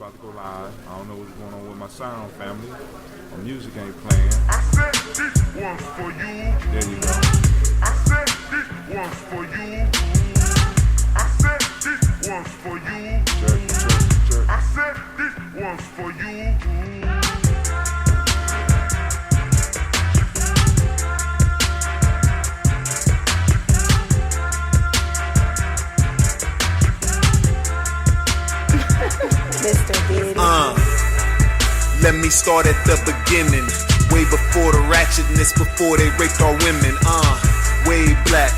about to go live. I don't know what's going on with my sound, family. My music ain't playing. I said this one's for you. There you go. I said this one's for you. I said this one's for you. Jerk. I said this one's for you. Mr. Biddy. Let me start at the beginning. Way before the ratchetness, before they raped our women. Way black.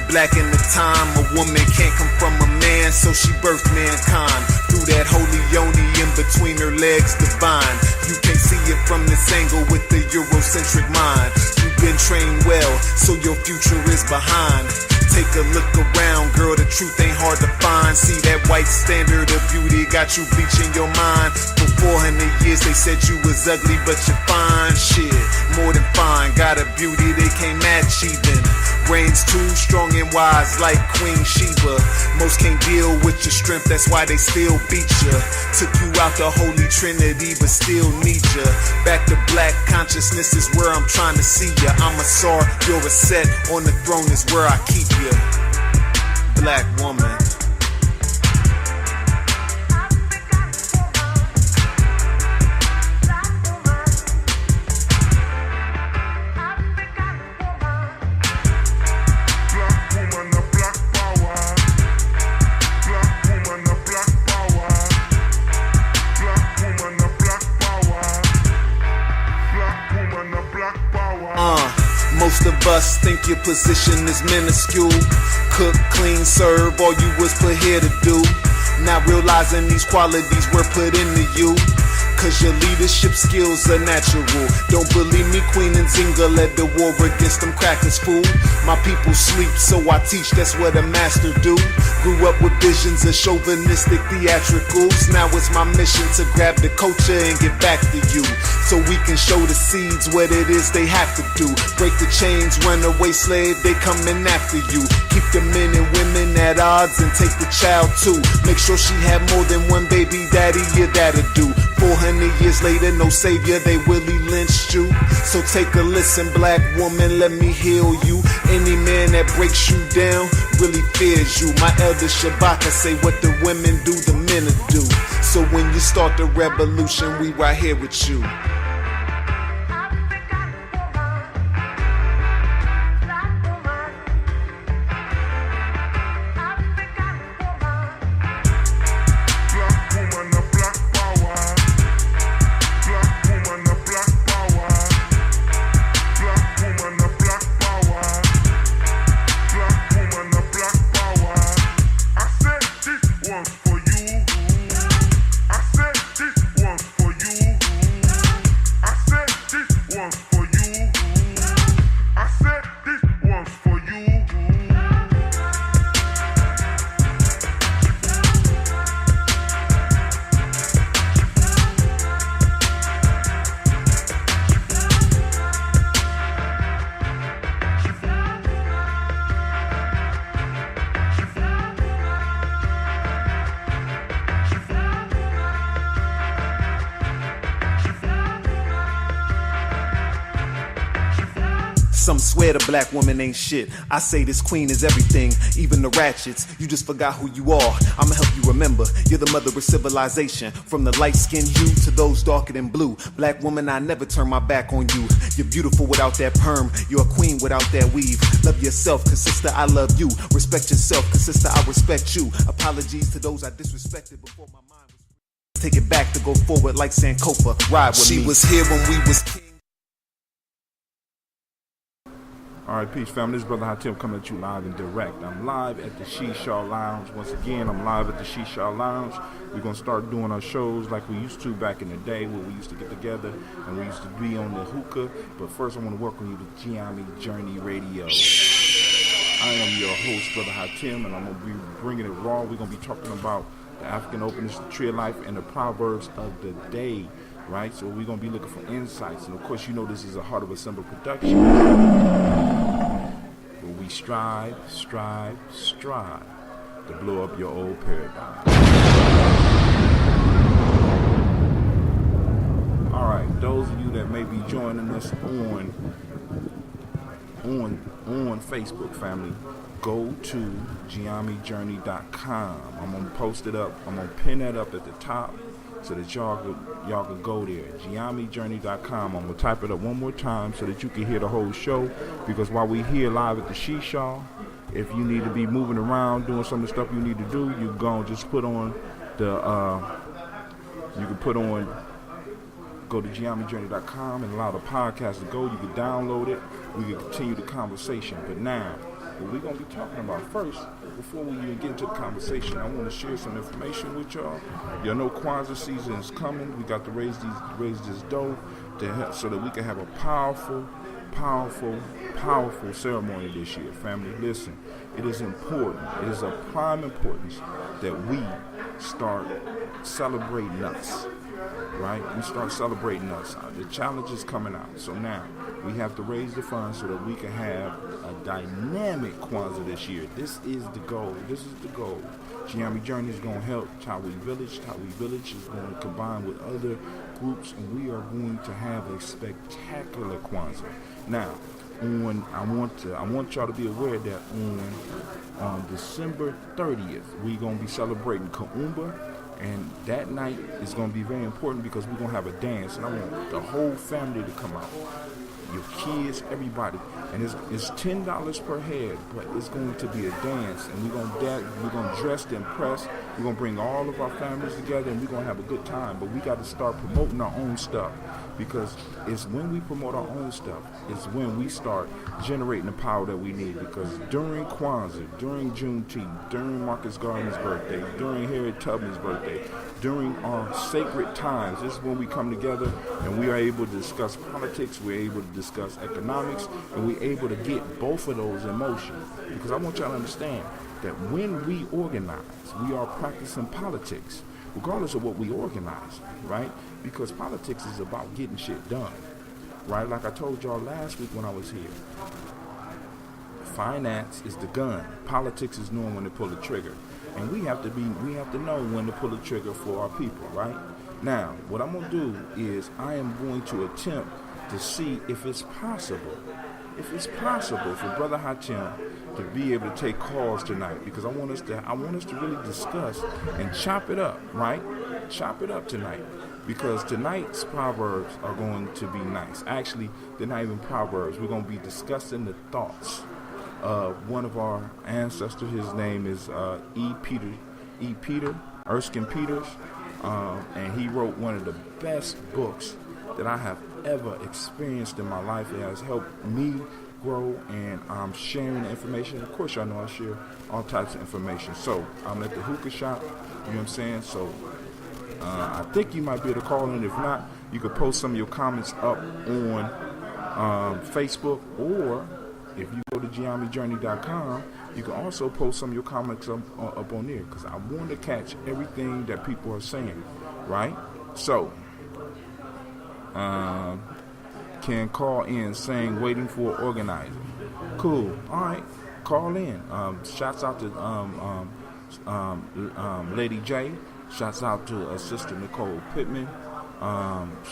Black in the time a woman can't come from a man, so she birthed mankind. Through that holy yoni in between her legs, divine. You can't see it from this angle with the Eurocentric mind. You've been trained well, so your future is behind. Take a look around, girl, the truth ain't hard to find. See that white standard of beauty got you bleaching your mind. For 400 years they said you was ugly, but you're fine. Shit, more than fine. Got a beauty they can't match even. Brains too strong and wise like Queen Sheba. Most can't deal with your strength, that's why they still beat ya. Took you out the Holy Trinity, but still need ya. Back to black consciousness is where I'm trying to see ya. I'm a Tsar, you're a set, on the throne is where I keep ya. Black woman. Most of us think your position is minuscule. Cook, clean, serve, all you was put here to do. Not realizing these qualities were put into you. Cause your leadership skills are natural. Don't believe me, Queen Nzinga led the war against them crackers, fool. My people sleep, so I teach, that's what a master do. Grew up with visions of chauvinistic theatricals. Now it's my mission to grab the culture and get back to you. So we can show the seeds what it is they have to do. Break the chains, runaway slave, they coming after you. Keep the men and women at odds and take the child too. Make sure she had more than one baby daddy, your dad'll do. 400 years later, no savior, they Willie lynched you. So take a listen, black woman, let me heal you. Any man that breaks you down really fears you. My elder Shabaka say what the women do, the men will do. So when you start the revolution, we right here with you. Some swear the black woman ain't shit. I say this queen is everything, even the ratchets. You just forgot who you are. I'ma help you remember. You're the mother of civilization. From the light-skinned hue to those darker than blue. Black woman, I never turn my back on you. You're beautiful without that perm. You're a queen without that weave. Love yourself, cause sister, I love you. Respect yourself, cause sister, I respect you. Apologies to those I disrespected before my mind was... Take it back to go forward like Sankofa. Ride with me. She was here when we was king. Alright, peace family, this is Brother Hatim coming at you live and direct. I'm live at the Shisha Lounge. Once again, I'm live at the Shisha Lounge. We're going to start doing our shows like we used to back in the day where we used to get together and we used to be on the hookah. But first I want to welcome you to Gye-Nyame Journey Radio. I am your host, Brother Hatim, and I'm going to be bringing it raw. We're going to be talking about the African openness, the tree of life, and the proverbs of the day. Right, so we're going to be looking for insights. And of course, you know this is a Heart of a Simple production. Where we strive to blow up your old paradigm. All right, those of you that may be joining us on Facebook, family, go to Gye-Nyame.com. I'm gonna post it up. I'm gonna pin that up at the top so that y'all can go there. Gye-Nyame.com. I'm gonna type it up one more time so that you can hear the whole show. Because while we here live at the She-Shaw, if you need to be moving around doing some of the stuff you need to do, you go and just put on the go to Gye-Nyame.com and allow the podcast to go. You can download it. We can continue the conversation. But now, what we're going to be talking about first, before we even get into the conversation, I want to share some information with y'all. Y'all know Kwanzaa season is coming. We got to raise this dough so that we can have a powerful ceremony this year. Family, listen, it is important. It is of prime importance that we start celebrating us. Right? We start celebrating us. The challenge is coming out. So now we have to raise the funds so that we can have a dynamic Kwanzaa this year. This is the goal. Gye-Nyame Journey is going to help Tawi Village. Tawi Village is going to combine with other groups, and we are going to have a spectacular Kwanzaa. Now, I want y'all to be aware that on December 30th, we're going to be celebrating Kaumba. And that night is going to be very important because we're going to have a dance. And I want the whole family to come out. Your kids, everybody. And it's $10 per head, but it's going to be a dance. And we're going to dress to impress. We're going to bring all of our families together and we're going to have a good time. But we got to start promoting our own stuff. Because it's when we promote our own stuff, it's when we start generating the power that we need. Because during Kwanzaa, during Juneteenth, during Marcus Garvey's birthday, during Harriet Tubman's birthday, during our sacred times, this is when we come together and we are able to discuss politics, we're able to discuss economics, and we're able to get both of those in motion. Because I want y'all to understand that when we organize, we are practicing politics, regardless of what we organize, right? Because politics is about getting shit done, right? Like I told y'all last week when I was here, finance is the gun. Politics is knowing when to pull the trigger. And we have to know when to pull the trigger for our people, right? Now, what I'm going to do is I am going to attempt to see if it's possible for Brother Hatim to be able to take calls tonight, because I want us to really discuss and chop it up, right? Chop it up tonight, because tonight's Proverbs are going to be nice. Actually, they're not even Proverbs. We're going to be discussing the thoughts of one of our ancestors. His name is Erskine Peters, and he wrote one of the best books that I have ever experienced in my life. It has helped me grow, and I'm sharing the information. Of course, y'all know I share all types of information. So I'm at the hookah shop, you know what I'm saying? So I think you might be able to call in. If not, you could post some of your comments up on Facebook, or if you go to Gye-Nyame.com, you can also post some of your comments up on there, because I want to catch everything that people are saying, right? So can call in saying waiting for organizer. Cool. All right, call in. Shouts out to Lady J. Shouts out to Sister Nicole Pittman.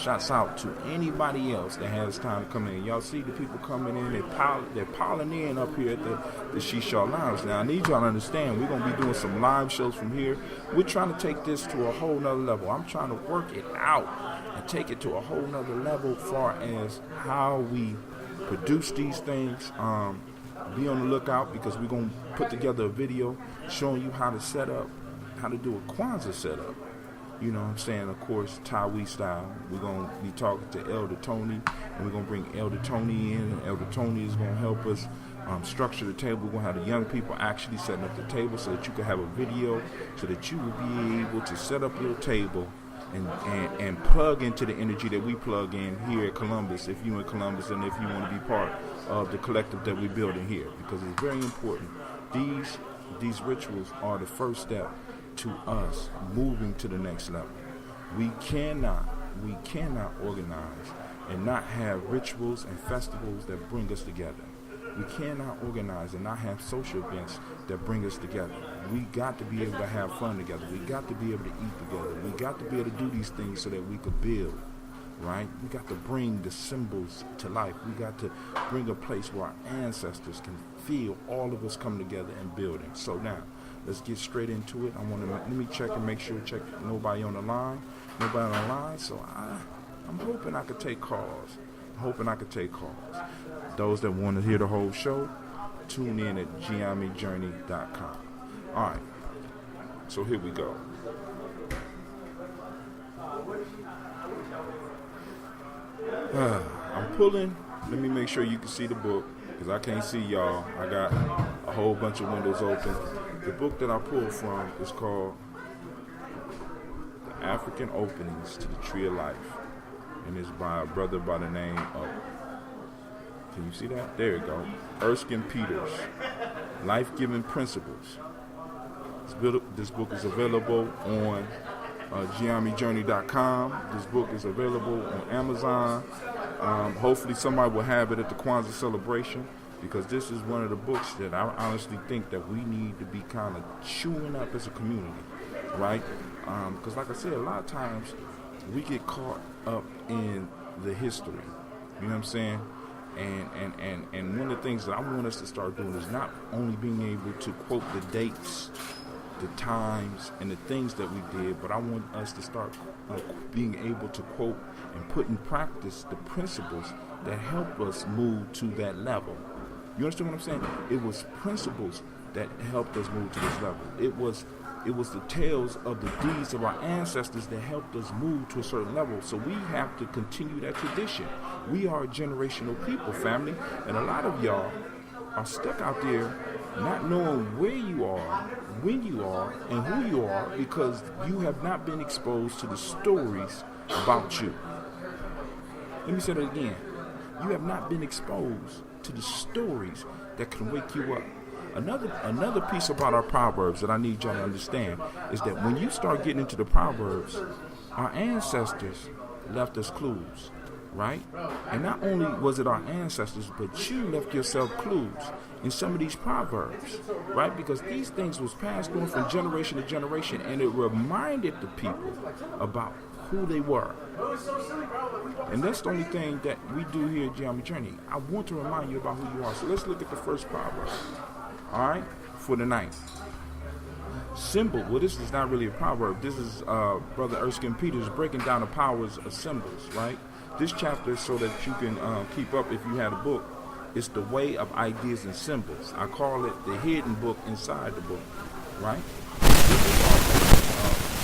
Shouts out to anybody else that has time to come in. Y'all see the people coming in. They're piling in up here at the She-Shaw Lounge. Now, I need y'all to understand, we're going to be doing some live shows from here. We're trying to take this to a whole nother level. I'm trying to work it out and take it to a whole nother level as far as how we produce these things. Be on the lookout, because we're going to put together a video showing you how to set up, how to do a Kwanzaa setup. You know what I'm saying? Of course, Tawi style. We're going to be talking to Elder Tony, and we're going to bring Elder Tony in, and Elder Tony is going to help us structure the table. We're going to have the young people actually setting up the table so that you can have a video, so that you will be able to set up your table and plug into the energy that we plug in here at Columbus, if you're in Columbus, and if you want to be part of the collective that we're building here, because it's very important. These rituals are the first step to us moving to the next level. We cannot organize and not have rituals and festivals that bring us together. We cannot organize and not have social events that bring us together. We got to be able to have fun together. We got to be able to eat together. We got to be able to do these things so that we could build, right? We got to bring the symbols to life. We got to bring a place where our ancestors can feel all of us come together and building. So now, let's get straight into it. Let me check and make sure, nobody on the line. So I'm hoping I could take calls. Those that want to hear the whole show, tune in at Gye-Nyame.com. All right, so here we go. I'm pulling. Let me make sure you can see the book, because I can't see y'all. I got a whole bunch of windows open. The book that I pulled from is called The African Openings to the Tree of Life, and it's by a brother by the name of, can you see that? There you go. Erskine Peters, Life-Giving Principles. This book is available on Gye-Nyame.com. This book is available on Amazon. Hopefully somebody will have it at the Kwanzaa celebration, because this is one of the books that I honestly think that we need to be kind of chewing up as a community, right? Because like I said, a lot of times we get caught up in the history, you know what I'm saying? And one of the things that I want us to start doing is not only being able to quote the dates, the times, and the things that we did, but I want us to start being able to quote and put in practice the principles that help us move to that level. You understand what I'm saying? It was principles that helped us move to this level. It was the tales of the deeds of our ancestors that helped us move to a certain level. So we have to continue that tradition. We are a generational people, family, and a lot of y'all are stuck out there not knowing where you are, when you are, and who you are, because you have not been exposed to the stories about you. Let me say that again. You have not been exposed to the stories that can wake you up. Another piece about our Proverbs that I need y'all to understand is that when you start getting into the Proverbs, our ancestors left us clues, right? And not only was it our ancestors, but you left yourself clues in some of these Proverbs, right? Because these things was passed on from generation to generation, and it reminded the people about who they were. And that's the only thing that we do here at Gye-Nyame Journey. I want to remind you about who you are. So let's look at the first Proverb, all right, for the night. Symbol. Well, this is not really a proverb. This is Brother Erskine Peters breaking down the powers of symbols, right? This chapter, so that you can keep up if you had a book, it's the way of ideas and symbols. I call it the hidden book inside the book, right?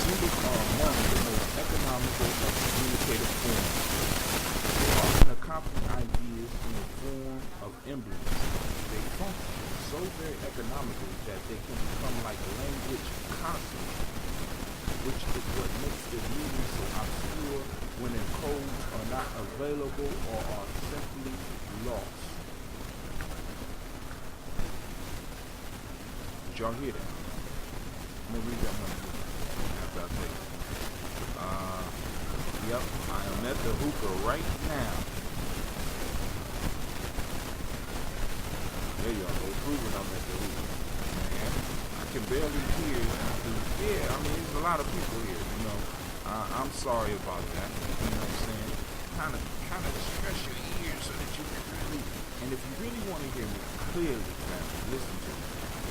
Symbols are among the most economical of communicative forms. They often accompany ideas in the form of emblems. They function so very economically that they can become like language consonants, which is what makes their meaning so obscure when their codes are not available or are simply lost. Did y'all hear that? I'm gonna read that one again after I take it. Yep, I am at the hookah right now. There you go, proving I'm at the hookah. Man, I can barely hear. Yeah, I mean, there's a lot of people here, you know. I'm sorry about that. You know what I'm saying? Kind of stress your ears so that you can really, and if you really want to hear me clearly, man, listen to me.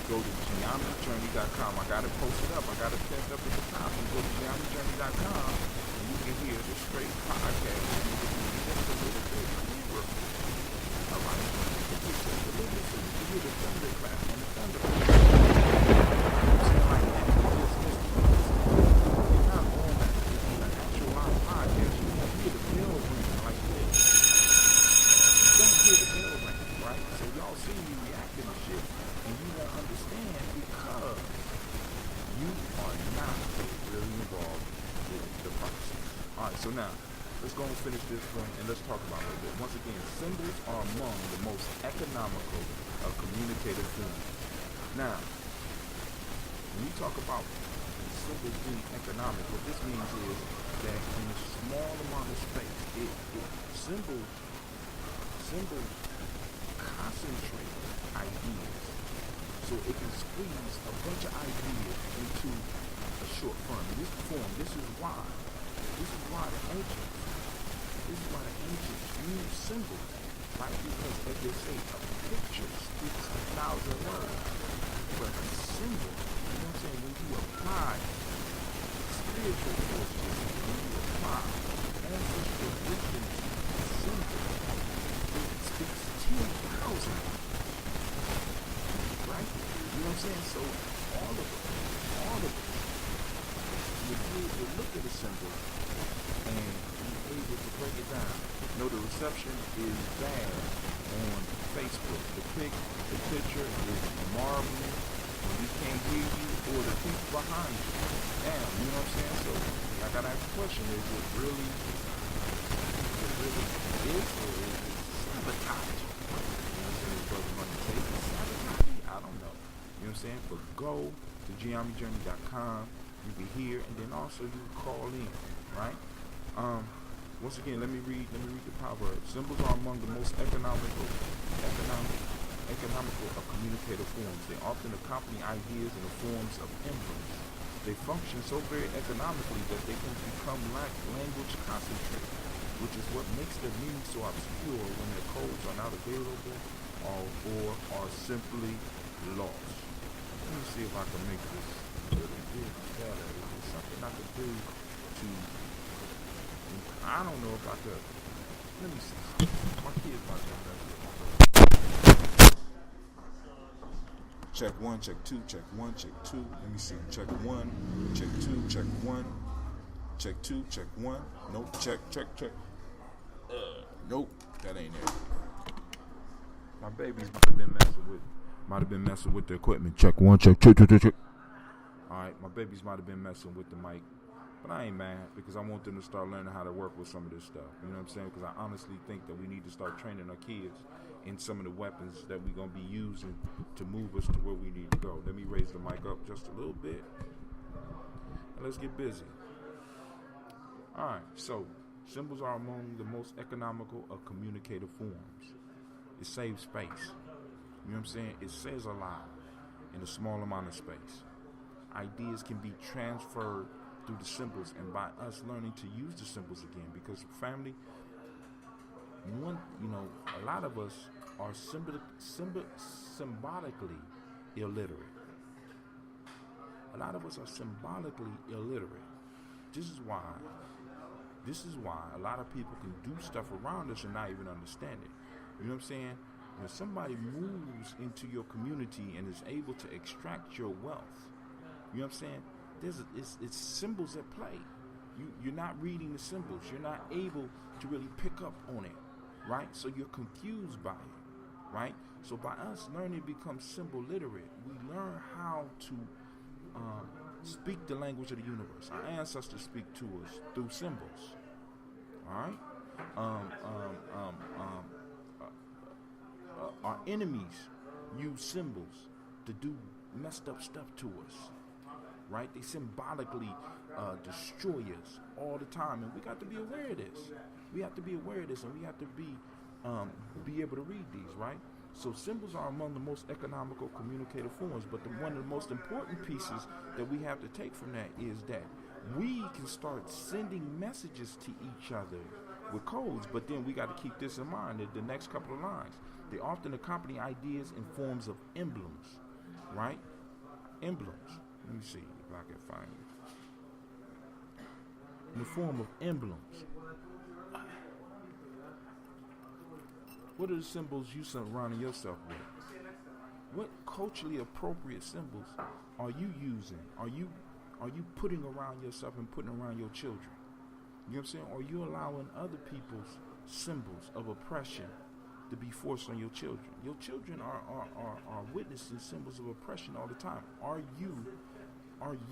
Go to Gye-Nyame.com. I got it posted up. I got it pinned up at the top. You go to Gye-Nyame.com and you can hear the straight podcast. And you can hear just a little bit clearer. All right? Just a little bit so you can hear the thunderclap and the thunderclap. Like that. Just listen. You're not on an actual live podcast. You don't hear the bell ring like this. You don't hear the bell ring, right? So y'all see me reacting to shit. And you won't understand because you are not really involved with the process. Alright, so now, let's go and finish this one and let's talk about it a little bit. Once again, symbols are among the most economical of communicative forms. Now, when you talk about symbols being economic, what this means is that in a small amount of space, symbols concentrate ideas. So it can squeeze a bunch of ideas into a short form. This is why the ancients This is why the ancients use symbols, right? Because as they say, a picture speaks 1,000 words. But a symbol, you know what I'm saying, when you apply spiritual forces, when you apply ancestral wisdom to a symbol, it speaks 10,000, right? You know what I'm saying? So all of us, you look at a symbol and you're able to break it down. You know, the reception is bad on Facebook. The picture is marveling, and we can't hear you or the people behind you. Damn, you know what I'm saying? So I gotta ask the question, is it really this, or is it sabotage? You know what I'm saying? Brother Money say it's sabotage? I don't know. You know what I'm saying? But go to Gye-Nyame.com. You can hear, and then also you can call in, right? Once again, let me read the proverb. Symbols are among the most economical of communicative forms. They often accompany ideas in the forms of emblems. They function so very economically that they can become like language concentrate, which is what makes their meaning so obscure when their codes are not available or are simply lost. Let me see if I can make this a little bit better. Is there something I could do to... I don't know if I could... Let me see. My kids might come back here. Check 1, check 2, check 1, check 2. Let me see. Check 1, check 2, check 1. Check 2, check 1. Nope. Check. Nope. That ain't it. My babies might have been messing with the equipment. Check 1, check 2. Alright, my babies might have been messing with the mic. But I ain't mad, because I want them to start learning how to work with some of this stuff. You know what I'm saying? Because I honestly think that we need to start training our kids in some of the weapons that we're going to be using to move us to where we need to go. Let me raise the mic up just a little bit. And let's get busy. Alright, so symbols are among the most economical of communicative forms. It saves space. You know what I'm saying? It says a lot in a small amount of space. Ideas can be transferred through the symbols, and by us learning to use the symbols again, because family, a lot of us are symbolically illiterate. A lot of us are symbolically illiterate. This is why a lot of people can do stuff around us and not even understand it. You know what I'm saying? When somebody moves into your community and is able to extract your wealth, you know what I'm saying? It's symbols at play. You're not reading the symbols. You're not able to really pick up on it, right? So you're confused by it, right? So by us learning to become symbol literate, we learn how to speak the language of the universe. Our ancestors speak to us through symbols, all right? Our enemies use symbols to do messed up stuff to us. Right? They symbolically destroy us all the time, and we got to be aware of this. We have to be aware of this, and we have to be able to read these, right? So symbols are among the most economical communicative forms, but one of the most important pieces that we have to take from that is that we can start sending messages to each other with codes, but then we got to keep this in mind, the next couple of lines. They often accompany ideas in forms of emblems, right? Emblems. Let me see if I can find it. In the form of emblems. What are the symbols you surrounding yourself with? What culturally appropriate symbols are you using? Are you putting around yourself and putting around your children? You know what I'm saying? Are you allowing other people's symbols of oppression to be forced on your children? Your children are witnessing symbols of oppression all the time. Are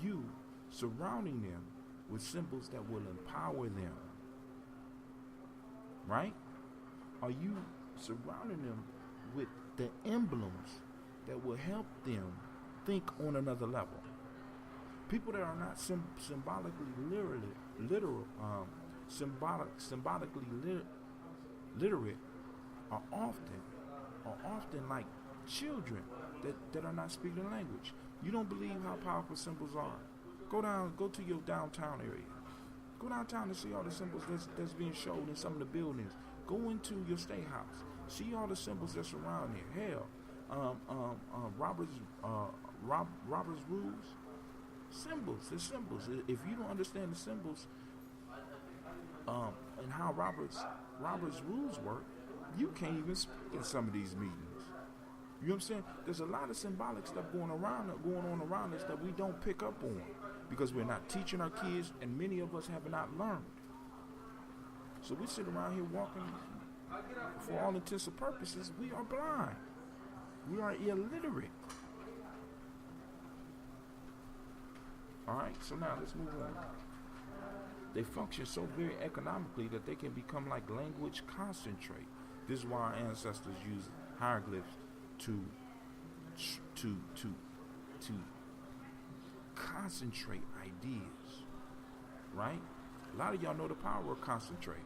you surrounding them with symbols that will empower them? Right? Are you surrounding them with the emblems that will help them think on another level? People that are not symbolically literate are often like children that are not speaking the language. You don't believe how powerful symbols are. Go to your downtown area. Go downtown and see all the symbols that's being shown in some of the buildings. Go into your state house. See all the symbols that's around there. Hell, Robert's rules. Symbols. They're symbols. If you don't understand the symbols and how Robert's rules work, you can't even speak in some of these meetings. You know what I'm saying? There's a lot of symbolic stuff going on around us that we don't pick up on because we're not teaching our kids, and many of us have not learned. So we sit around here walking, for all intents and purposes, we are blind. We are illiterate. Alright, so now let's move on. They function so very economically that they can become like language concentrate. This is why our ancestors used hieroglyphs to concentrate ideas, right? A lot of y'all know the power of concentrate.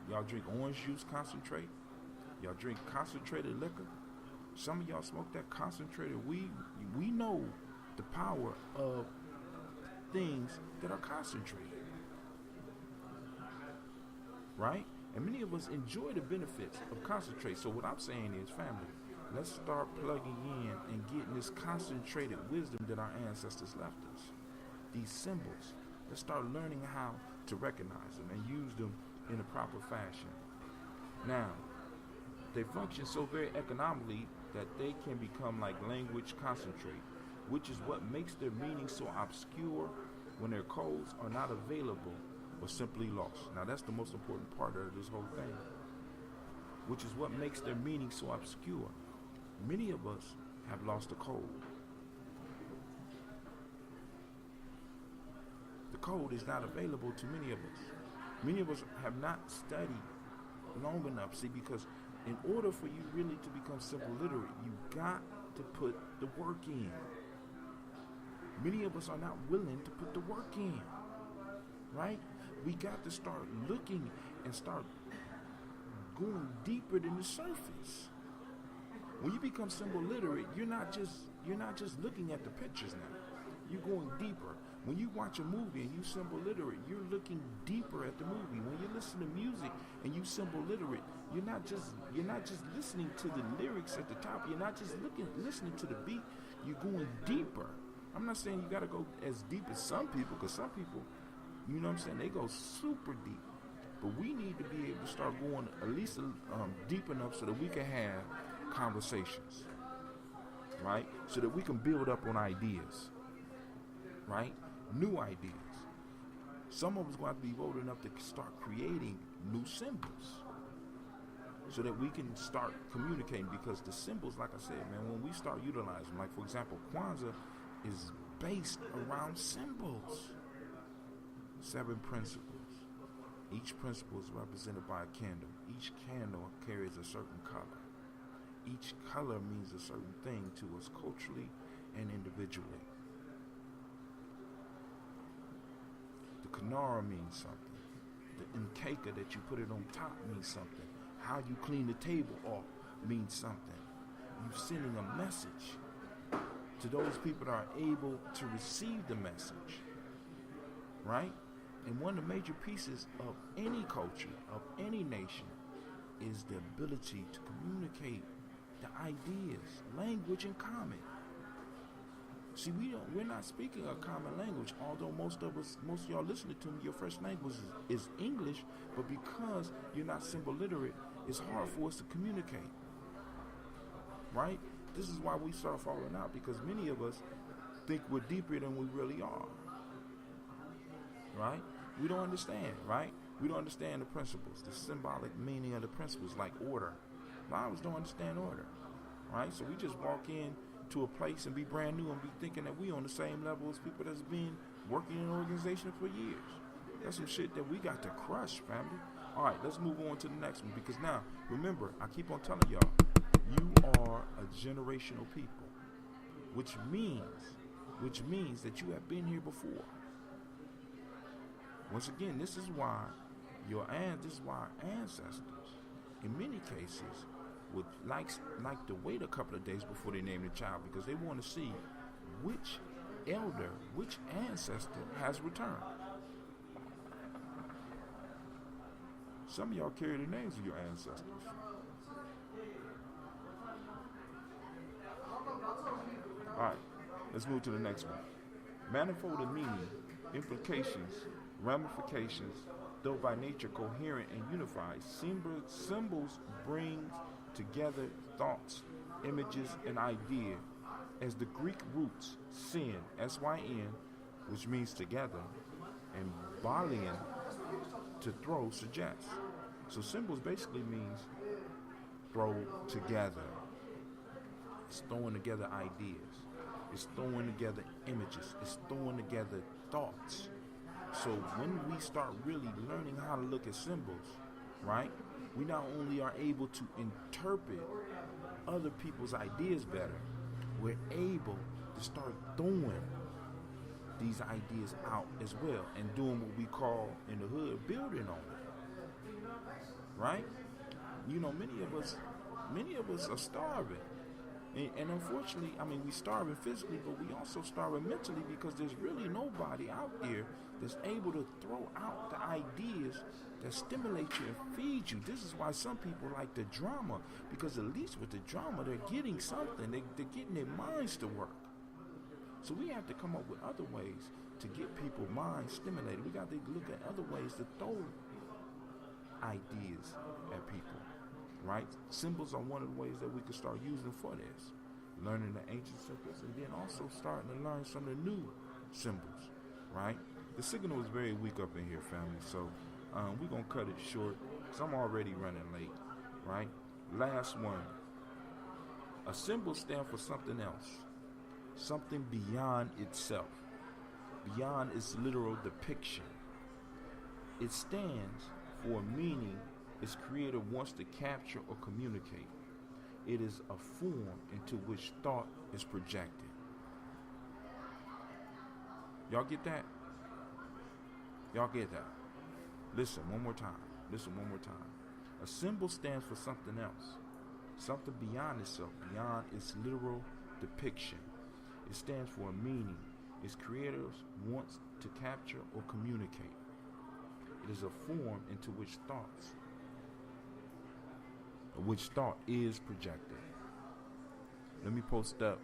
Y'all drink orange juice concentrate. Y'all drink concentrated liquor. Some of y'all smoke that concentrated weed. We know the power of things that are concentrated, right? And many of us enjoy the benefits of concentrate. So what I'm saying is, family, let's start plugging in and getting this concentrated wisdom that our ancestors left us. These symbols. Let's start learning how to recognize them and use them in a proper fashion. Now, they function so very economically that they can become like language concentrate, which is what makes their meaning so obscure when their codes are not available or simply lost. Now, that's the most important part of this whole thing, which is what makes their meaning so obscure. Many of us have lost the code. The code is not available to many of us. Many of us have not studied long enough. See, because in order for you really to become simple literate, you got to put the work in. Many of us are not willing to put the work in, right? We got to start looking and start going deeper than the surface. When you become symbol literate, you're not just looking at the pictures now. You're going deeper. When you watch a movie and you symbol literate, you're looking deeper at the movie. When you listen to music and you symbol literate, you're not just listening to the lyrics at the top. You're not just listening to the beat. You're going deeper. I'm not saying you got to go as deep as some people, because some people, you know what I'm saying, they go super deep. But we need to be able to start going at least deep enough so that we can have conversations, right? So that we can build up on ideas, right? New ideas. Some of us going to have to be bold enough to start creating new symbols so that we can start communicating, because the symbols, like I said, man, when we start utilizing them, like for example, Kwanzaa is based around symbols. 7 principles. Each principle is represented by a candle. Each candle carries a certain color. Each color means a certain thing to us culturally and individually. The Kanara means something. The Nkeka that you put it on top means something. How you clean the table off means something. You're sending a message to those people that are able to receive the message, right? And one of the major pieces of any culture, of any nation, is the ability to communicate the ideas, language in common. See, we're not speaking a common language, although most of y'all listening to me, your first language is English, but because you're not symbol literate, it's hard for us to communicate, right? This is why we start falling out, because many of us think we're deeper than we really are, right? We don't understand, right? We don't understand the principles, the symbolic meaning of the principles, like order. A lot of us don't understand order, right? So we just walk in to a place and be brand new and be thinking that we on the same level as people that's been working in an organization for years. That's some shit that we got to crush, family. All right, let's move on to the next one, because now, remember, I keep on telling y'all, you are a generational people, which means that you have been here before. Once again, this is why our ancestors, in many cases, would like to wait a couple of days before they name the child, because they want to see which elder, which ancestor has returned. Some of y'all carry the names of your ancestors. Alright, let's move to the next one. Manifold in meaning, implications, ramifications, though by nature coherent and unified, symbols bring together thoughts, images, and ideas, as the Greek roots syn, S-Y-N, which means together, and balian, to throw, suggests. So symbols basically means throw together. It's throwing together ideas. It's throwing together images. It's throwing together thoughts. So when we start really learning how to look at symbols, right, we not only are able to interpret other people's ideas better, we're able to start throwing these ideas out as well and doing what we call in the hood building on it. Right? You know, many of us are starving. And unfortunately, I mean, we starving physically, but we also starving mentally, because there's really nobody out there that's able to throw out the ideas that stimulate you and feed you. This is why some people like the drama, because at least with the drama, they're getting something. They're getting their minds to work. So we have to come up with other ways to get people's minds stimulated. We got to look at other ways to throw ideas at people. Right? Symbols are one of the ways that we can start using for this. Learning the ancient symbols, and then also starting to learn some of the new symbols. Right? The signal is very weak up in here, family. So we're going to cut it short, because I'm already running late. Right? Last one. A symbol stands for something else. Something beyond itself. Beyond its literal depiction. It stands for a meaning its creator wants to capture or communicate. It is a form into which thought is projected. Y'all get that? Y'all get that? Listen one more time. A symbol stands for something else. Something beyond itself, beyond its literal depiction. It stands for a meaning its creators wants to capture or communicate. It is a form into which thought is projected. Let me post up.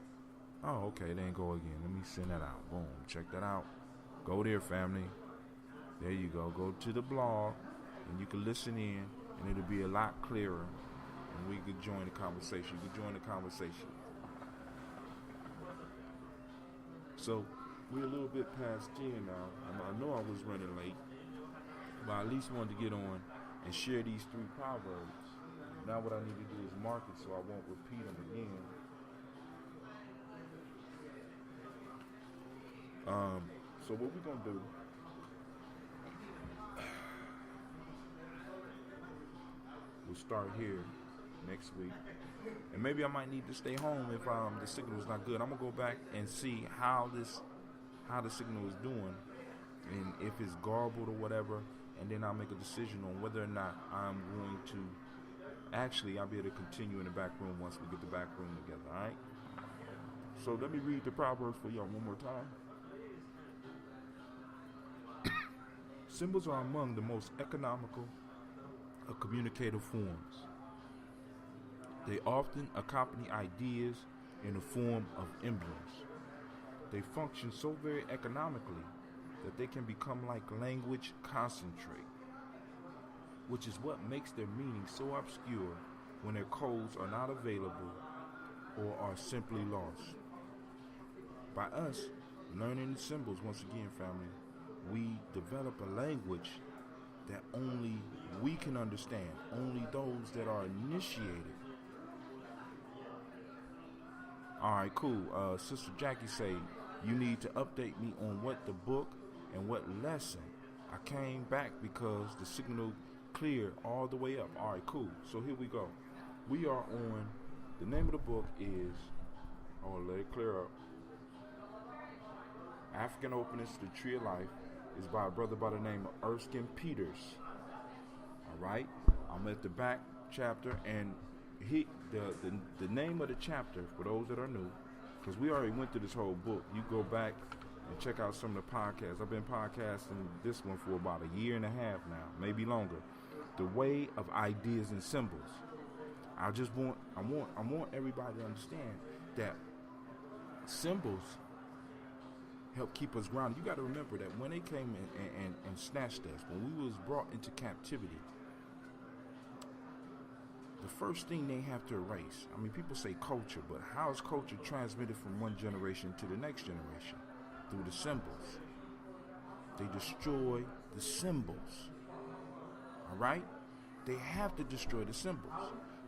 Oh, okay, there you go again. Let me send that out. Boom, check that out. Go there, family. There you go. Go to the blog, and you can listen in, and it'll be a lot clearer, and we could join the conversation. You can join the conversation. So, we're a little bit past 10 now. I know I was running late, but I at least wanted to get on and share these 3 proverbs. Now what I need to do is mark it so I won't repeat them again. So what we're going to do, we'll start here next week. And maybe I might need to stay home if the signal is not good. I'm going to go back and see how the signal is doing, and if it's garbled or whatever, and then I'll make a decision on whether or not I'm going to. Actually, I'll be able to continue in the back room once we get the back room together, all right? So let me read the Proverbs for y'all one more time. Symbols are among the most economical of communicative forms. They often accompany ideas in the form of emblems. They function so very economically that they can become like language concentrate, which is what makes their meaning so obscure when their codes are not available or are simply lost. By us learning the symbols, once again, family, we develop a language that only we can understand, only those that are initiated. Alright, cool. Sister Jackie say, you need to update me on what the book and what lesson. I came back because the signal clear all the way up. All right, cool. So here we go. We are on, the name of the book is, let it clear up. African Openness, The Tree of Life, is by a brother by the name of Erskine Peters. All right. I'm at the back chapter, and the name of the chapter, for those that are new, because we already went through this whole book. You go back and check out some of the podcasts. I've been podcasting this one for about 1.5 years now, maybe longer. the way of ideas and symbols. I want everybody to understand that symbols help keep us grounded. You got to remember that when they came and snatched us, when we was brought into captivity, the first thing they have to erase, I mean, people say culture, but how is culture transmitted from one generation to the next generation? Through the symbols. They destroy the symbols. All right? They have to destroy the symbols.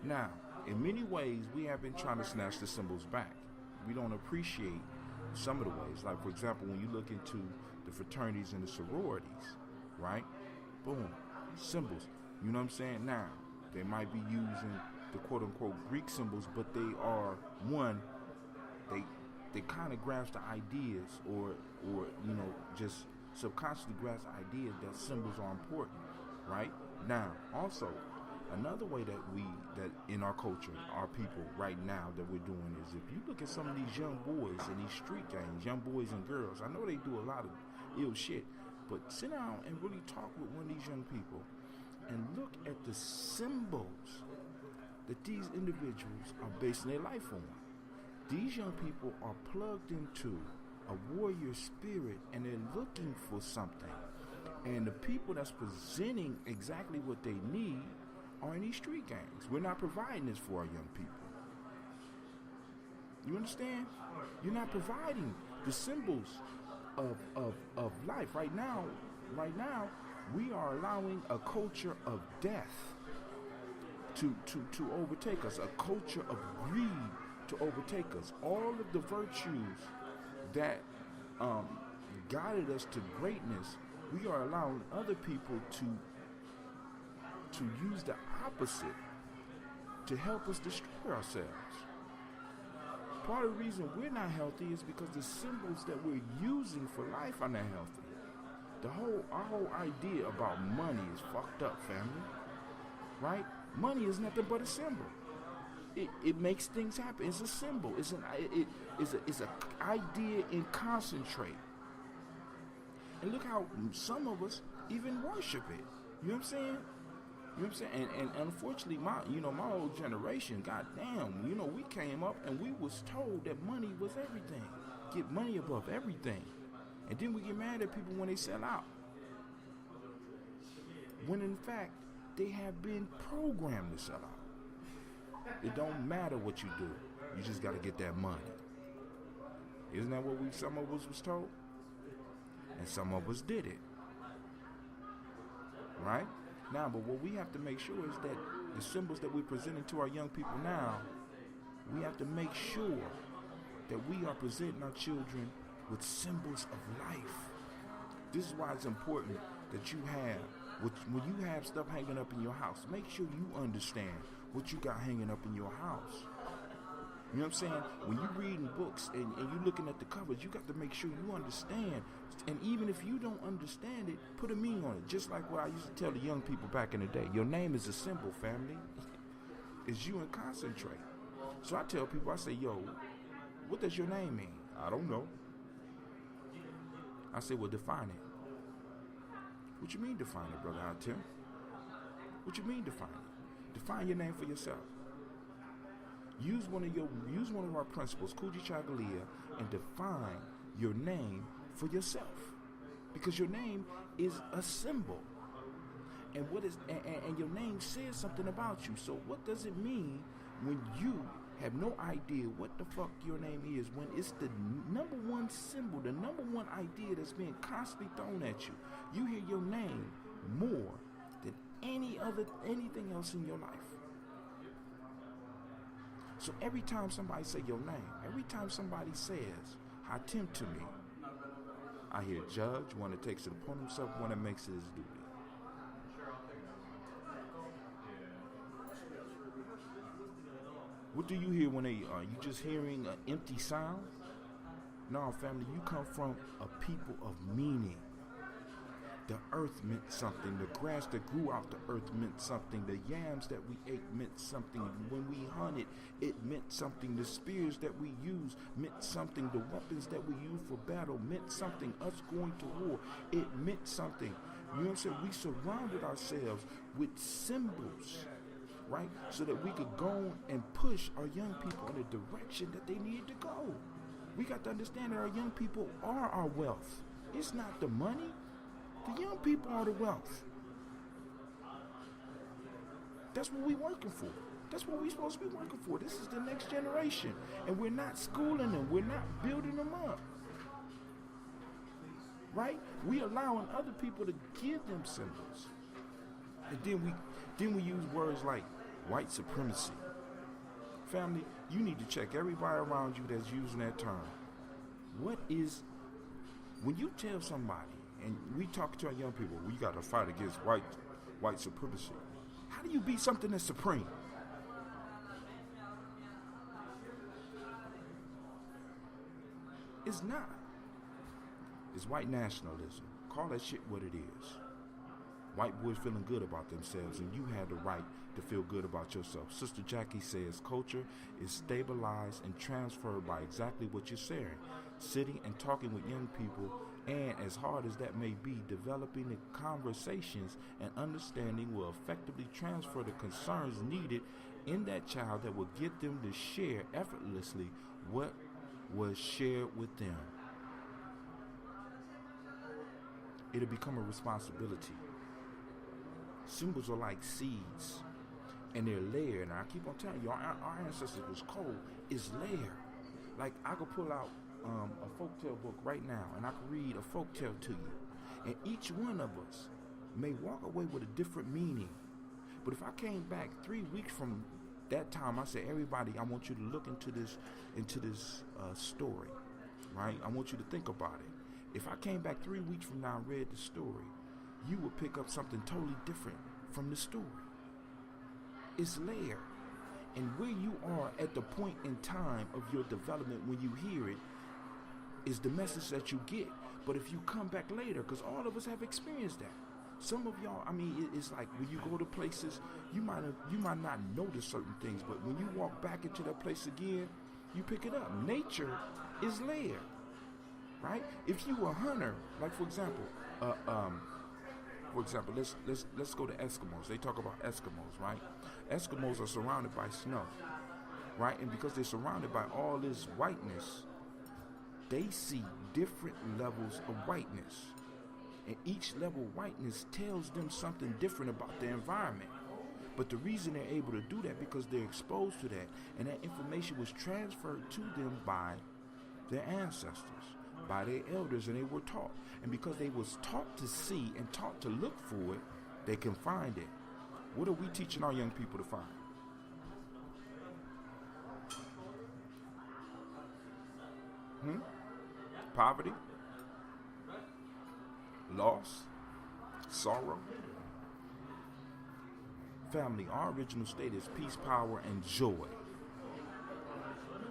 Now, in many ways, we have been trying to snatch the symbols back. We don't appreciate some of the ways. Like, for example, when you look into the fraternities and the sororities, right? Boom. Symbols. You know what I'm saying? Now, they might be using the quote-unquote Greek symbols, but they are, one, they kind of grasp the ideas or just subconsciously grasp the idea that symbols are important, right? Now, also, another way that in our culture, our people right now that we're doing is, if you look at some of these young boys in these street gangs, young boys and girls, I know they do a lot of ill shit, but sit down and really talk with one of these young people and look at the symbols that these individuals are basing their life on. These young people are plugged into a warrior spirit and they're looking for something. And the people that's presenting exactly what they need are in these street gangs. We're not providing this for our young people. You understand? You're not providing the symbols of life. Right now, we are allowing a culture of death to overtake us, a culture of greed to overtake us. All of the virtues that guided us to greatness, we are allowing other people to use the opposite to help us destroy ourselves. Part of the reason we're not healthy is because the symbols that we're using for life are not healthy. Our whole idea about money is fucked up, family. Right? Money is nothing but a symbol. It makes things happen. It's a symbol. It's an idea in concentrate. And look how some of us even worship it. You know what I'm saying? You know what I'm saying? And unfortunately, my old generation, goddamn, we came up and we was told that money was everything. Get money above everything. And then we get mad at people when they sell out. When in fact, they have been programmed to sell out. It don't matter what you do. You just got to get that money. Isn't that what some of us was told? And some of us did it. Right? Now, but what we have to make sure is that the symbols that we're presenting to our young people now, we have to make sure that we are presenting our children with symbols of life. This is why it's important that you have, when you have stuff hanging up in your house, make sure you understand what you got hanging up in your house. You know what I'm saying? When you're reading books and you're looking at the covers, you got to make sure you understand. And even if you don't understand it, put a meaning on it. Just like what I used to tell the young people back in the day. Your name is a symbol, family. It's you and concentrate. So I tell people, I say, yo, what does your name mean? I don't know. I say, well, define it. What you mean define it, brother Tim? What you mean define it? Define your name for yourself. Use one of our principles, Kuji Chagalia, and define your name for yourself. Because your name is a symbol. And and your name says something about you. So what does it mean when you have no idea what the fuck your name is, when it's the number one symbol, the number one idea that's being constantly thrown at you? You hear your name more than anything else in your life. So every time somebody say your name, every time somebody says Hatim to me, I hear judge, one that takes it upon himself, one that makes it his duty. What do you hear when are you just hearing an empty sound? No, family, you come from a people of meaning. The earth meant something. The grass that grew out the earth meant something. The yams that we ate meant something. When we hunted, it meant something. The spears that we used meant something. The weapons that we used for battle meant something. Us going to war, it meant something. You know what I'm saying? We surrounded ourselves with symbols, right? So that we could go and push our young people in the direction that they need to go. We got to understand that our young people are our wealth. It's not the money. The young people are the wealth. That's what we're working for. That's what we're supposed to be working for. This is the next generation. And we're not schooling them. We're not building them up. Right? We allowing other people to give them symbols. And then we use words like white supremacy. Family, you need to check everybody around you that's using that term. When you tell somebody, and we talk to our young people, we got to fight against white supremacy. How do you be something that's supreme? It's not. It's white nationalism. Call that shit what it is. White boys feeling good about themselves, and you have the right to feel good about yourself. Sister Jackie says culture is stabilized and transferred by exactly what you're saying. Sitting and talking with young people, and as hard as that may be, developing the conversations and understanding will effectively transfer the concerns needed in that child that will get them to share effortlessly what was shared with them. It'll become a responsibility. Symbols are like seeds, and they're layered. And I keep on telling you, our ancestors was cold. It's layered. Like I could pull out a folktale book right now, and I could read a folktale to you, and each one of us may walk away with a different meaning. But if I came back 3 weeks from that time, I said, everybody, I want you to look into this story, right? I want you to think about it. If I came back 3 weeks from now and read the story, you would pick up something totally different from the story. It's layered. And where you are at the point in time of your development when you hear it is the message that you get. But if you come back later, because all of us have experienced that. Some of y'all, I mean, it's like when you go to places, you might not notice certain things, but when you walk back into that place again, you pick it up. Nature is layered, right? If you were a hunter, like for example, let's go to Eskimos. They talk about Eskimos, right? Eskimos are surrounded by snow, right? And because they're surrounded by all this whiteness, they see different levels of whiteness. And each level of whiteness tells them something different about their environment. But the reason they're able to do that because they're exposed to that, and that information was transferred to them by their ancestors, by their elders, and they were taught. And because they was taught to see and taught to look for it, they can find it. What are we teaching our young people to find? Poverty? Loss? Sorrow? Family, our original state is peace, power, and joy.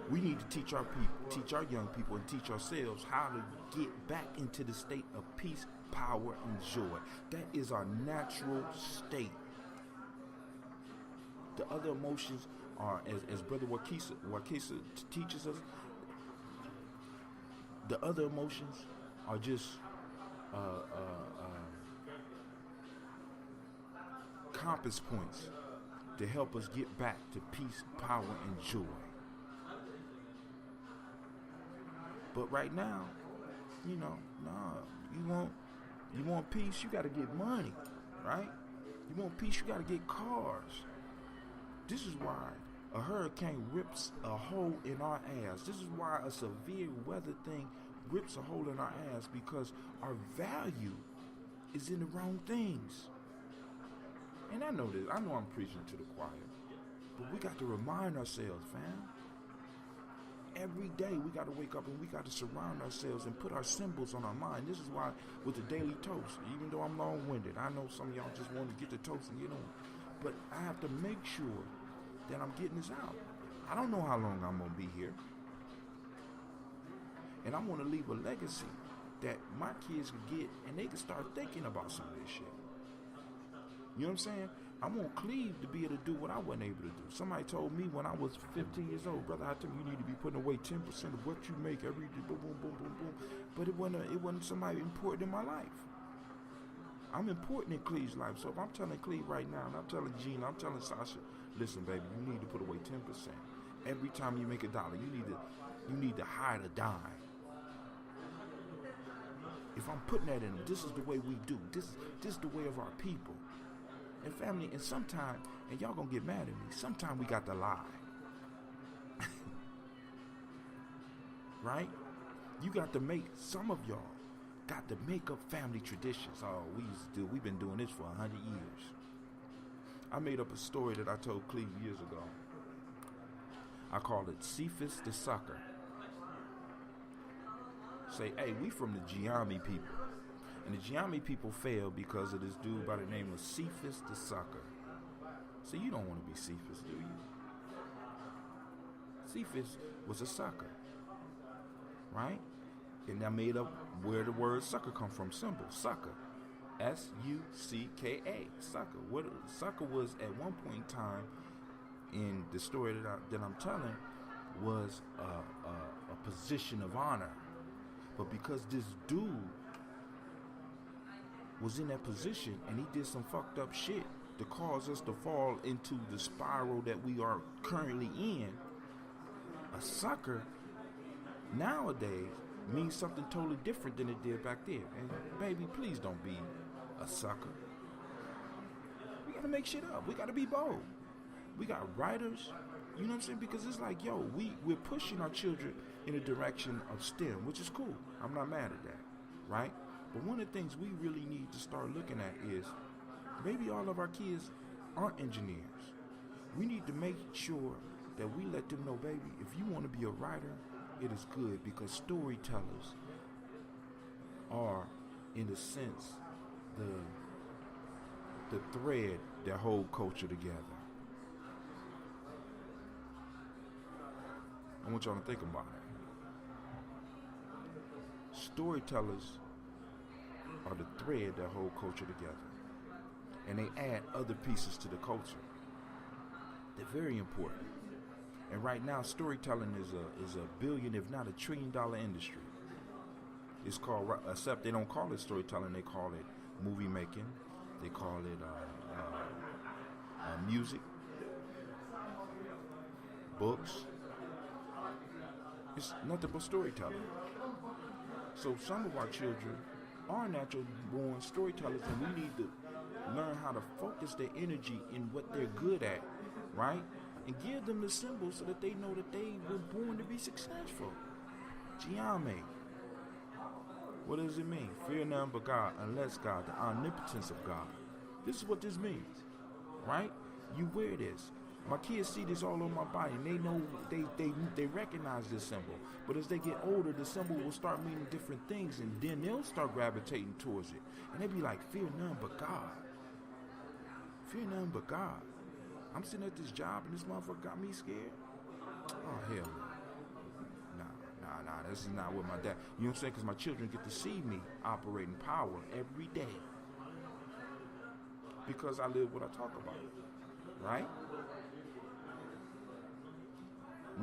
We need to teach our people, teach our young people, and teach ourselves how to get back into the state of peace, power, and joy. That is our natural state. The other emotions are, as Brother Wakisa teaches us, the other emotions are just compass points to help us get back to peace, power, and joy. But right now, you want peace, you got to get money, right? You want peace, you got to get cars. This is why a hurricane rips a hole in our ass. This is why a severe weather thing rips a hole in our ass, because our value is in the wrong things. And I know this. I know I'm preaching to the choir. But we got to remind ourselves, fam. Every day we got to wake up and we got to surround ourselves and put our symbols on our mind. This is why with the daily toast, even though I'm long-winded, I know some of y'all just want to get the toast and get on. But I have to make sure that I'm getting this out. I don't know how long I'm going to be here. And I want to leave a legacy that my kids can get and they can start thinking about some of this shit. You know what I'm saying? I want Cleve to be able to do what I wasn't able to do. Somebody told me when I was 15 years old, brother, I tell you, you need to be putting away 10% of what you make every day, boom, boom, boom, boom, boom. But it wasn't somebody important in my life. I'm important in Cleve's life. So if I'm telling Cleve right now, and I'm telling Gina, I'm telling Sasha, listen, baby, you need to put away 10%. Every time you make $1, you need to hide a dime. If I'm putting that in them, this is the way we do. This is the way of our people. And family, and sometimes, and y'all gonna get mad at me, sometimes we got to lie. Right? You got to make, some of y'all got to make up family traditions. Oh, we've been doing this for 100 years. I made up a story that I told Cleve years ago. I called it Cephas the Sucker. Say, hey, we from the Gye-Nyame people. And the Gye-Nyame people failed because of this dude by the name of Cephas the Sucker. So you don't want to be Cephas, do you? Cephas was a sucker. Right? And I made up where the word sucker come from. Symbol, sucker. S-U-C-K-A, sucker. What sucker was at one point in time in the story that I'm telling was a position of honor. But because this dude was in that position and he did some fucked up shit to cause us to fall into the spiral that we are currently in, a sucker nowadays means something totally different than it did back then. And baby, please don't be a sucker. We gotta make shit up. We gotta be bold. We got writers, you know what I'm saying? Because it's like, yo, we're pushing our children in a direction of STEM, which is cool. I'm not mad at that, right? But one of the things we really need to start looking at is maybe all of our kids aren't engineers. We need to make sure that we let them know, baby, if you want to be a writer, it is good, because storytellers are, in a sense, the thread that hold culture together. I want y'all to think about it. Storytellers are the thread that hold culture together, and they add other pieces to the culture. They're very important. And right now, storytelling is a billion, if not $1 trillion industry. It's called, except they don't call it storytelling, they call it movie making, they call it music, books. It's nothing but storytelling. So some of our children are natural born storytellers, and we need to learn how to focus their energy in what they're good at, right? And give them the symbols so that they know that they were born to be successful. Gye-Nyame. What does it mean? Fear none but God, unless God, the omnipotence of God. This is what this means, right? You wear this. My kids see this all on my body, and they know, they recognize this symbol. But as they get older, the symbol will start meaning different things, and then they'll start gravitating towards it. And they'll be like, fear none but God. Fear none but God. I'm sitting at this job and this motherfucker got me scared. Oh, hell no. Nah, this is not what my dad, you know what I'm saying? Because my children get to see me operating power every day. Because I live what I talk about, right?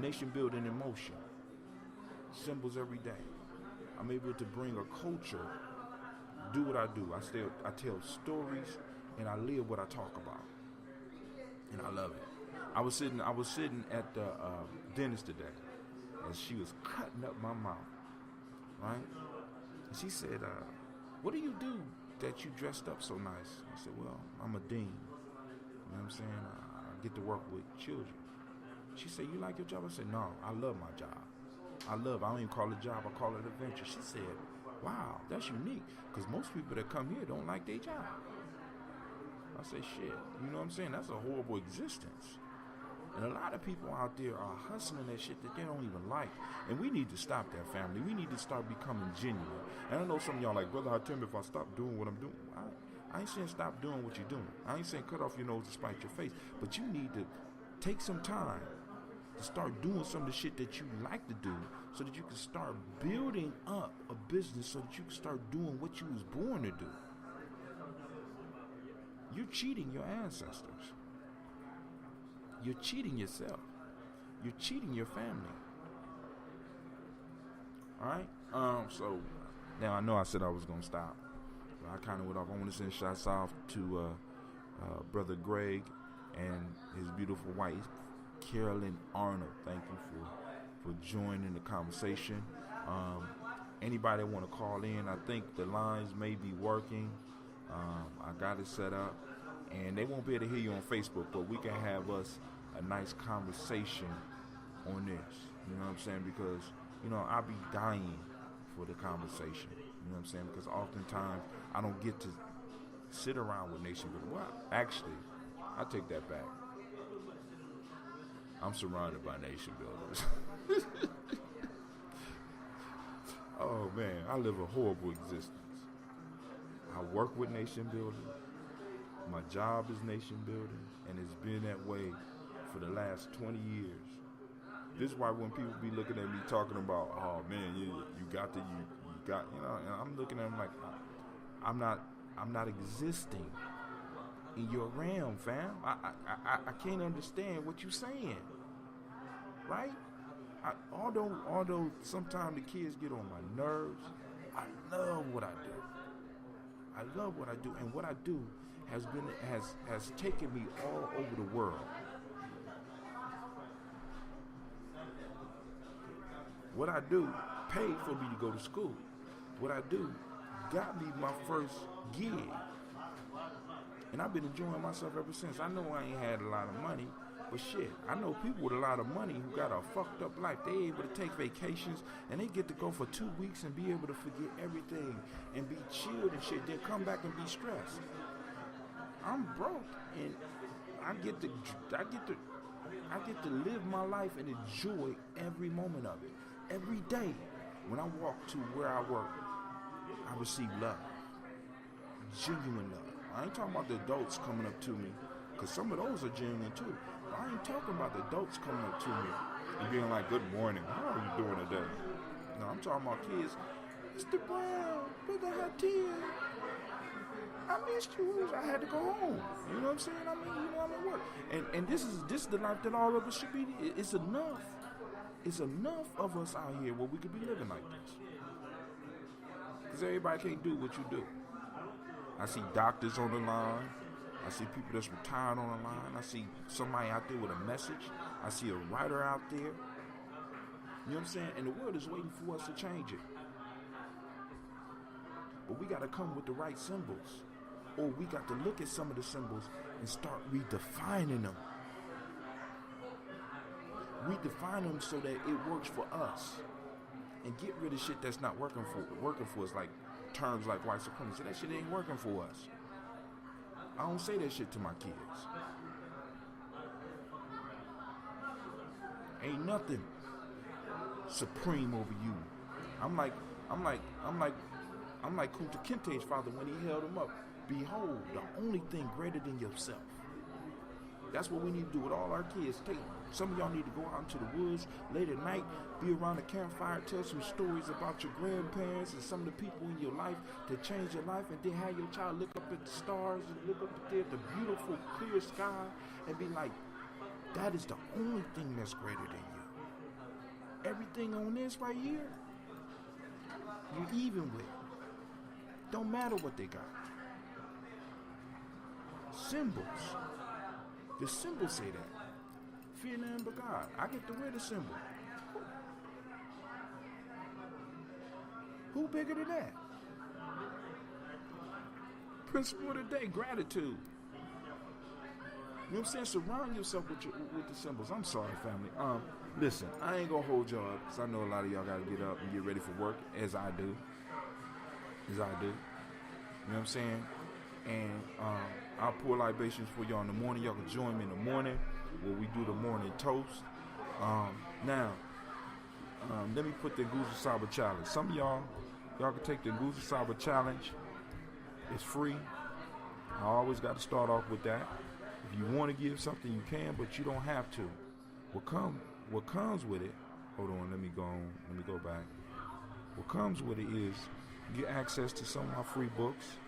Nation building in motion. Symbols every day. I'm able to bring a culture, do what I do. I tell stories, and I live what I talk about. And I love it. I was sitting at the dentist today, and she was cutting up my mouth, right? And she said, what do you do that you dressed up so nice? I said, well, I'm a dean. You know what I'm saying? I get to work with children. She said, you like your job? I said, no, I love my job. I don't even call it a job, I call it an adventure. She said, wow, that's unique, because most people that come here don't like their job. I say, shit, you know what I'm saying? That's a horrible existence. And a lot of people out there are hustling that shit that they don't even like. And we need to stop that, family. We need to start becoming genuine. And I know some of y'all like, Brother Hatim, if I stop doing what I'm doing, I ain't saying stop doing what you're doing. I ain't saying cut off your nose to spite your face. But you need to take some time to start doing some of the shit that you like to do, so that you can start building up a business, so that you can start doing what you was born to do. You're cheating your ancestors. You're cheating yourself. You're cheating your family. All right? So now I know I said I was going to stop. But I kind of went off. I want to send shots off to Brother Greg and his beautiful wife, Carolyn Arnold. Thank you for joining the conversation. Anybody want to call in? I think the lines may be working. I got it set up, and they won't be able to hear you on Facebook, but we can have us a nice conversation on this. You know what I'm saying? Because, I'll be dying for the conversation. You know what I'm saying? Because oftentimes I don't get to sit around with nation builders. Well, actually, I take that back. I'm surrounded by nation builders. Oh man, I live a horrible existence. I work with nation builders. My job is nation building, and it's been that way for the last 20 years. This is why when people be looking at me talking about, oh man, you got, and I'm looking at them like, I'm not existing in your realm, fam. I can't understand what you're saying, right? Although sometimes the kids get on my nerves, I love what I do. I love what I do, and what I do has taken me all over the world. What I do paid for me to go to school. What I do got me my first gig. And I've been enjoying myself ever since. I know I ain't had a lot of money, but shit, I know people with a lot of money who got a fucked up life. They able to take vacations, and they get to go for 2 weeks and be able to forget everything and be chilled and shit, then come back and be stressed. I'm broke, and I get to live my life and enjoy every moment of it. Every day when I walk to where I work, I receive love. Genuine love. I ain't talking about the adults coming up to me, because some of those are genuine too. But I ain't talking about the adults coming up to me and being like, good morning, how are you doing today? No, I'm talking about kids. Mr. Brown, Brother Hatim, I missed you. I had to go home. You know what I'm saying? I'm at work. And this is the life that all of us should be. It's enough. It's enough of us out here where we could be living like this. Because everybody can't do what you do. I see doctors on the line. I see people that's retired on the line. I see somebody out there with a message. I see a writer out there. You know what I'm saying? And the world is waiting for us to change it. But we got to come with the right symbols. Or we got to look at some of the symbols and start redefining them. Redefine them so that it works for us. And get rid of shit that's not working for us, like terms like white supremacy. That shit ain't working for us. I don't say that shit to my kids. Ain't nothing supreme over you. I'm like Kunta Kinte's father when he held him up. Behold, the only thing greater than yourself. That's what we need to do with all our kids. Some of y'all need to go out into the woods late at night, be around the campfire, tell some stories about your grandparents and some of the people in your life that changed your life, and then have your child look up at the stars and look up there at the beautiful, clear sky and be like, that is the only thing that's greater than you. Everything on this right here, you're even with. Don't matter what they got. Symbols. The symbols say that. Fear none but God. I get to wear the symbol. Who bigger than that? Principle of the day, gratitude. You know what I'm saying? Surround yourself with the symbols. I'm sorry, family. Listen, I ain't gonna hold y'all up because I know a lot of y'all gotta get up and get ready for work, as I do. You know what I'm saying? And I'll pour libations for y'all in the morning. Y'all can join me in the morning where we do the morning toast. Now, let me put the Nguzo Saba challenge. Some of y'all can take the Nguzo Saba challenge. It's free. I always got to start off with that. If you want to give something, you can, but you don't have to. What comes with it? Hold on. Let me go back. What comes with it is you get access to some of my free books.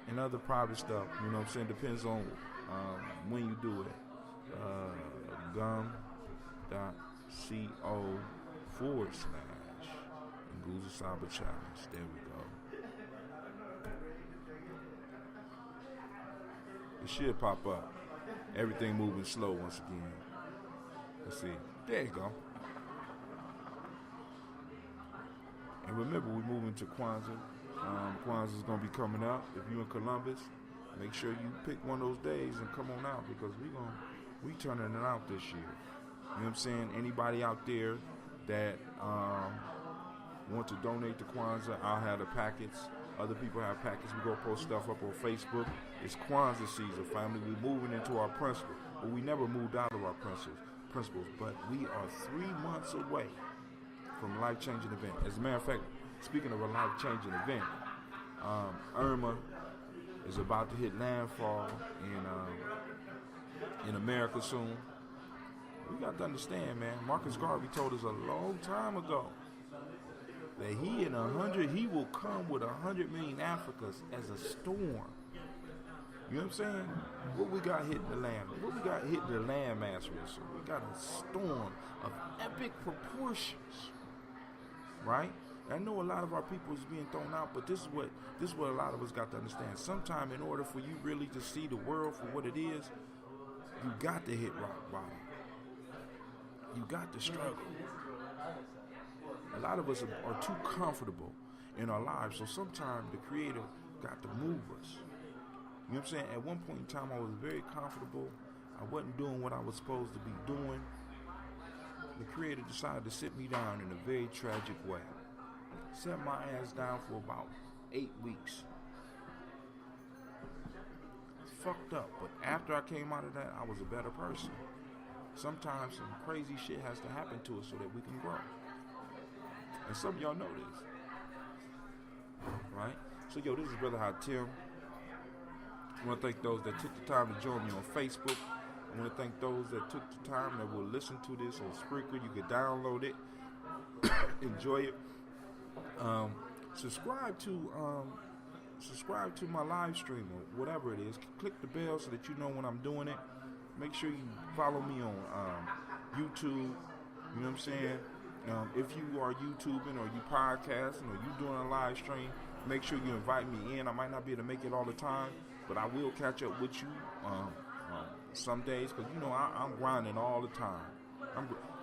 And other private stuff, you know what I'm saying? Depends on when you do it. Gum.co/Nguzo Saba Challenge. There we go. It should pop up. Everything moving slow once again. Let's see. There you go. And remember, we're moving to Kwanzaa. Kwanzaa is going to be coming up. If you're in Columbus, make sure you pick one of those days and come on out, because we turning it out this year. You know what I'm saying? Anybody out there that want to donate to Kwanzaa, I'll have the packets. Other people have packets. We go post stuff up on Facebook. It's Kwanzaa season, family. We're moving into our principles. But we never moved out of our principles. But we are 3 months away from a life-changing event. As a matter of fact, speaking of a life-changing event, Irma is about to hit landfall in America soon. We got to understand, man. Marcus Garvey told us a long time ago that he will come with 100 million Africans as a storm. You know what I'm saying? What we got hitting the land? What we got hitting the landmass with? So we got a storm of epic proportions, right? I know a lot of our people is being thrown out, but this is what a lot of us got to understand. Sometime, in order for you really to see the world for what it is, you got to hit rock bottom. You got to struggle. A lot of us are too comfortable in our lives, so sometimes the Creator got to move us. You know what I'm saying? At one point in time, I was very comfortable. I wasn't doing what I was supposed to be doing. The Creator decided to sit me down in a very tragic way. Set my ass down for about 8 weeks. It's fucked up, but after I came out of that, I was a better person. Sometimes some crazy shit has to happen to us so that we can grow. And some of y'all know this. Right? So, this is Brother Hatim. I want to thank those that took the time to join me on Facebook. I want to thank those that took the time that will listen to this on Spreaker. You can download it. Enjoy it. Subscribe to my live stream or whatever it is. Click the bell so that you know when I'm doing it. Make sure you follow me on YouTube. You know what I'm saying? If you are YouTubing or you podcasting or you doing a live stream, make sure you invite me in. I might not be able to make it all the time, but I will catch up with you some days, because I'm grinding all the time.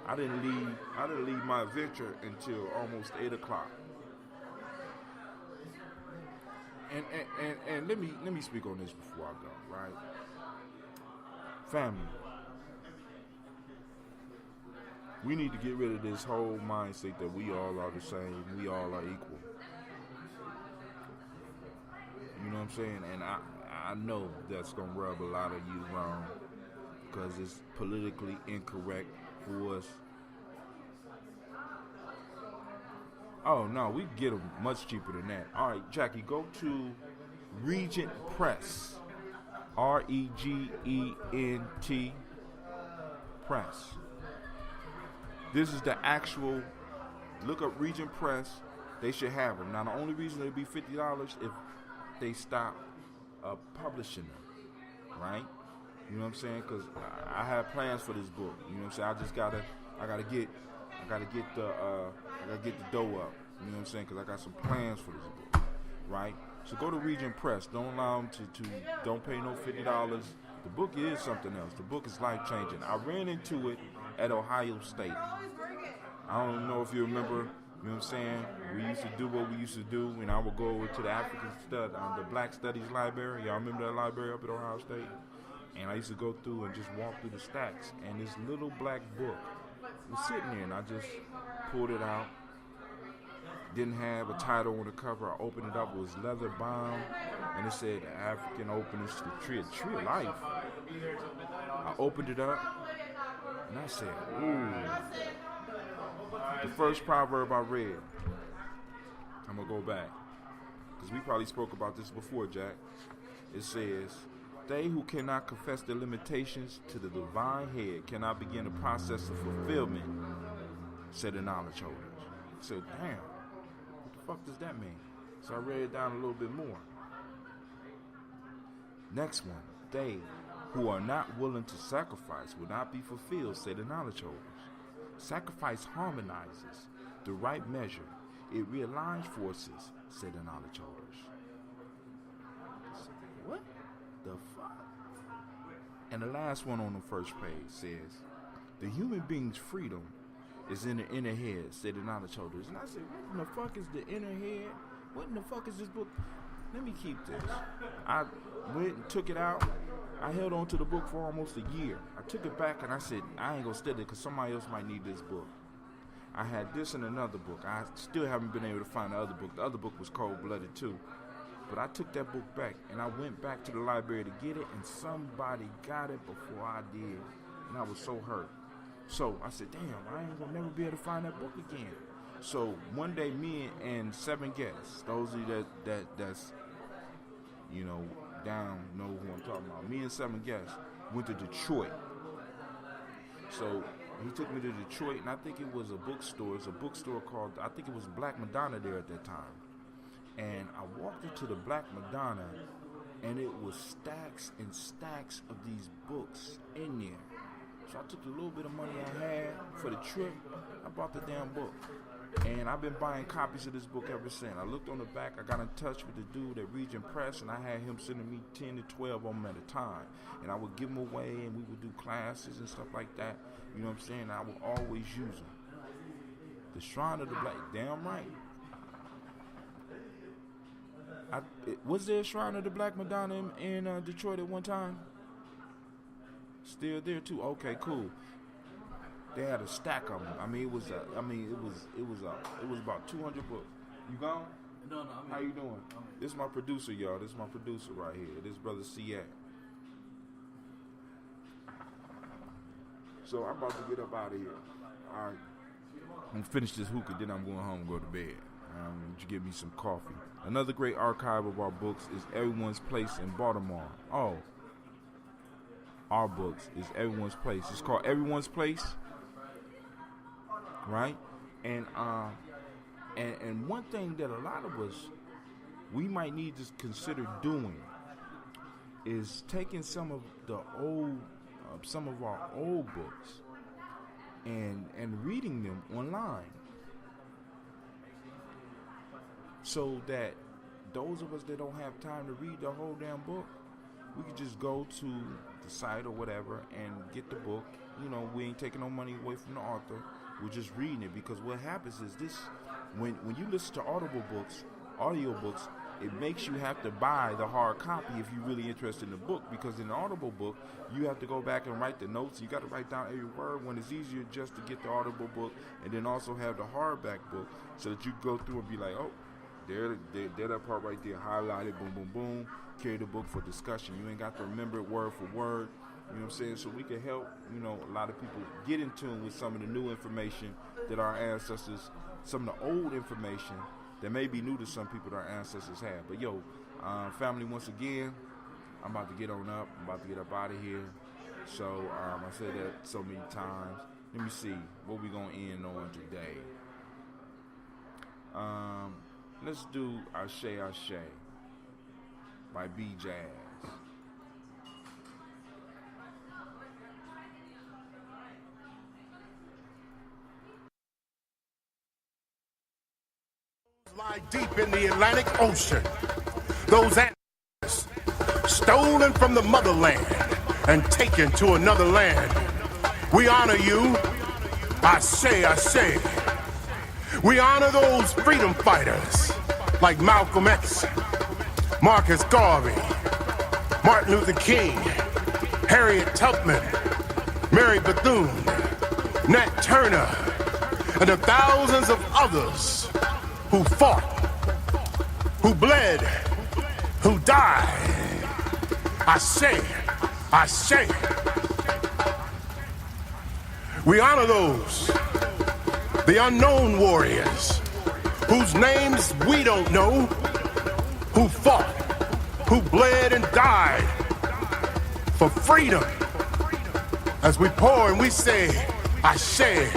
I didn't leave my adventure until almost 8 o'clock. And let me speak on this before I go, right? Family. We need to get rid of this whole mindset that we all are the same, we all are equal. You know what I'm saying? And I know that's going to rub a lot of you wrong, because it's politically incorrect for us. Oh, no, we can get them much cheaper than that. All right, Jackie, go to Regent Press. REGENT Press. This is the actual, look up Regent Press. They should have them. Now, the only reason it'll be $50 if they stop publishing them, right? You know what I'm saying? Because I have plans for this book. You know what I'm saying? I gotta get the dough up. You know what I'm saying? Because I got some plans for this book, right? So go to Regent Press. Don't allow them to don't pay no $50. The book is something else. The book is life changing. I ran into it at Ohio State. I don't know if you remember. You know what I'm saying? We used to do what we used to do, and I would go over to the the Black Studies Library. Y'all remember that library up at Ohio State? And I used to go through and just walk through the stacks, and this little black book was sitting there, and I just pulled it out. Didn't have a title on the cover. I opened it up. It was leather bound, and it said African openness to the tree of life. I opened it up, and I said, ooh. The first proverb I read, I'm going to go back, because we probably spoke about this before, Jack. It says, they who cannot confess their limitations to the divine head cannot begin the process of fulfillment, said the knowledge holders. I said, damn, what the fuck does that mean? So I read it down a little bit more. Next one, they who are not willing to sacrifice will not be fulfilled, said the knowledge holders. Sacrifice harmonizes the right measure. It realigns forces, said the knowledge holders. What the fuck? And the last one on the first page says, the human being's freedom is in the inner head, said the knowledge holders. And I said, what in the fuck is the inner head? What in the fuck is this book? Let me keep this. I went and took it out. I held on to the book for almost a year. I took it back and I said, I ain't gonna steal it because somebody else might need this book. I had this and another book. I still haven't been able to find the other book. The other book was Cold-Blooded too. But I took that book back and I went back to the library to get it, and somebody got it before I did. And I was so hurt. So I said, damn, I ain't gonna never be able to find that book again. So one day, me and 7 guests, those of you that's you know, down know who I'm talking about. Me and 7 guests went to Detroit. So he took me to Detroit, and I think it was a bookstore. It's a bookstore called, I think it was Black Madonna there at that time. And I walked into the Black Madonna, and it was stacks and stacks of these books in there. So I took the little bit of money I had for the trip. I bought the damn book. And I've been buying copies of this book ever since. I looked on the back. I got in touch with the dude at Regent Press, and I had him sending me 10 to 12 of them at a time. And I would give them away, and we would do classes and stuff like that. You know what I'm saying? I would always use them. The Shrine of the Black, damn right. Was there a Shrine of the Black Madonna in Detroit at one time? Still there too. Okay, cool. They had a stack of them. I mean, it was about 200 books. You gone? No, I'm here. How you doing? This is my producer, y'all. This is my producer right here. This is Brother Siak. So I'm about to get up out of here. All right. I'm gonna finish this hookah, then I'm going home and go to bed. You give me some coffee. Another great archive of our books is Everyone's Place in Baltimore. Oh, our books is Everyone's Place. It's called Everyone's Place, right? And one thing that a lot of us, we might need to consider doing is taking some of our old books and reading them online, so that those of us that don't have time to read the whole damn book, we could just go to the site or whatever and get the book. You know, we ain't taking no money away from the author. We're just reading it, because what happens is this: when you listen to audiobooks, it makes you have to buy the hard copy if you're really interested in the book, because in the audible book, you have to go back and write the notes. You got to write down every word, when it's easier just to get the audible book and then also have the hardback book, so that you go through and be like, oh, there that part right there, highlighted, boom, boom, boom, carry the book for discussion. You ain't got to remember it word for word. You know what I'm saying? So we can help, a lot of people get in tune with some of the new information that our ancestors, some of the old information that may be new to some people that our ancestors had. But family, once again, I'm about to get on up. I'm about to get up out of here. So I said that so many times. Let me see what we gonna end on today. Let's do Ashe Ashe by B Jazz. Lie deep in the Atlantic Ocean. Those animals stolen from the motherland and taken to another land. We honor you. I say. We honor those freedom fighters like Malcolm X, Marcus Garvey, Martin Luther King, Harriet Tubman, Mary Bethune, Nat Turner, and the thousands of others who fought, who bled, who died. I say. We honor those, the unknown warriors, whose names we don't know, who fought, who bled and died for freedom. As we pour and we say, I say.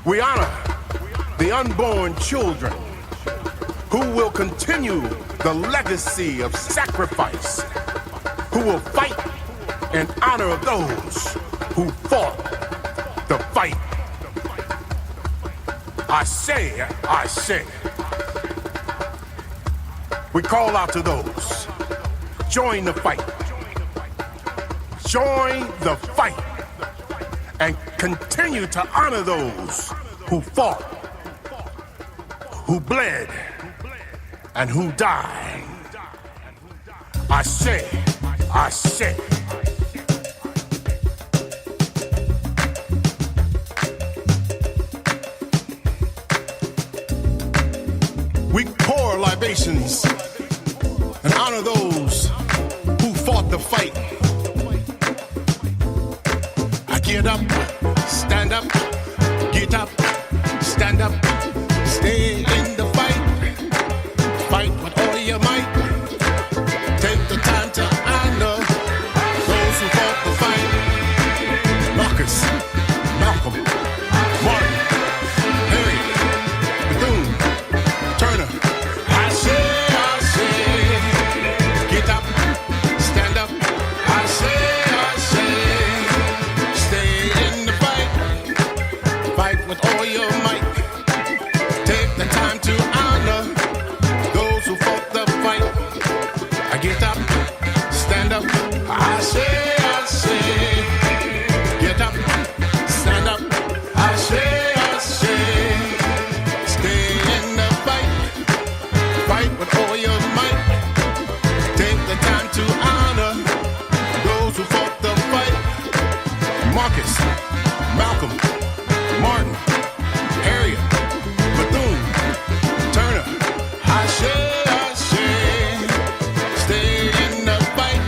We honor the unborn children who will continue the legacy of sacrifice, who will fight in honor of those who fought the fight. I say. We call out to those join the fight. Join the fight and continue to honor those who fought, who bled, and who died. I say, we pour libations and honor those who fought the fight. I get up, stand up, get up, stand up, stay in the fight. Fight with all your might. Take the time to honor those who fought the fight. Marcus, Malcolm, Martin, Harriet, Bethune, Turner. I say, get up, stand up. I say, stay in the fight. Fight with all your might. Take the time to honor those who fought the fight. I get up, stand up. I say, get up, stand up. I say, stay in the fight. Fight with all your might. Take the time to honor those who fought the fight. Marcus, Malcolm, Martin, Harriet, Bethune, Turner. I say, stay in the fight.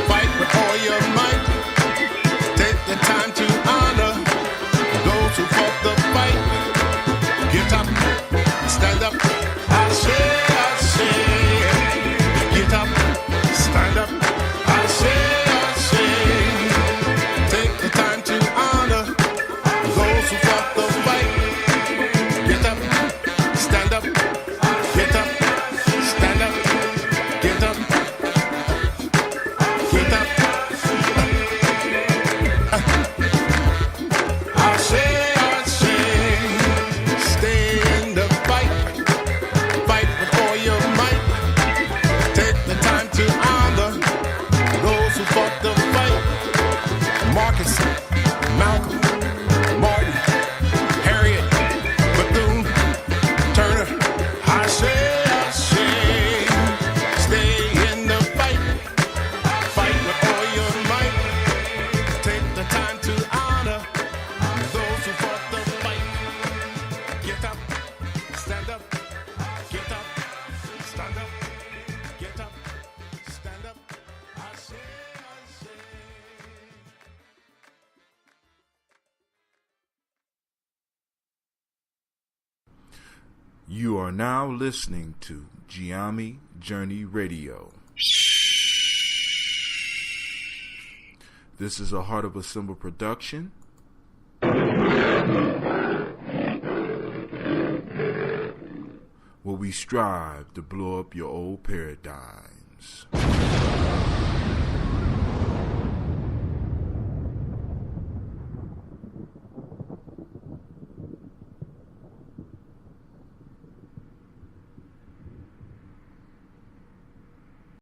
Fight with all your might. Take the time to honor those who fought the fight. Get up, stand up. I say, get up, stand up. I say, take the time to honor those who fought the fight. Get up, stand up. Get up, stand up. Get up, get up. I say, stay in the fight. Fight with all your might. Take the time to honor those who fought the fight. Marcus, Malcolm, Martin, Harriet, Bethune, Turner. I say, stay in the fight. Fight with all your might. Take the time to honor those who fought the fight. Get up, stand up, get up, stand up, get up, stand up. I say. You are now listening to Gye-Nyame Journey Radio. This is a Heart of a Symbol production. Where we strive to blow up your old paradigms.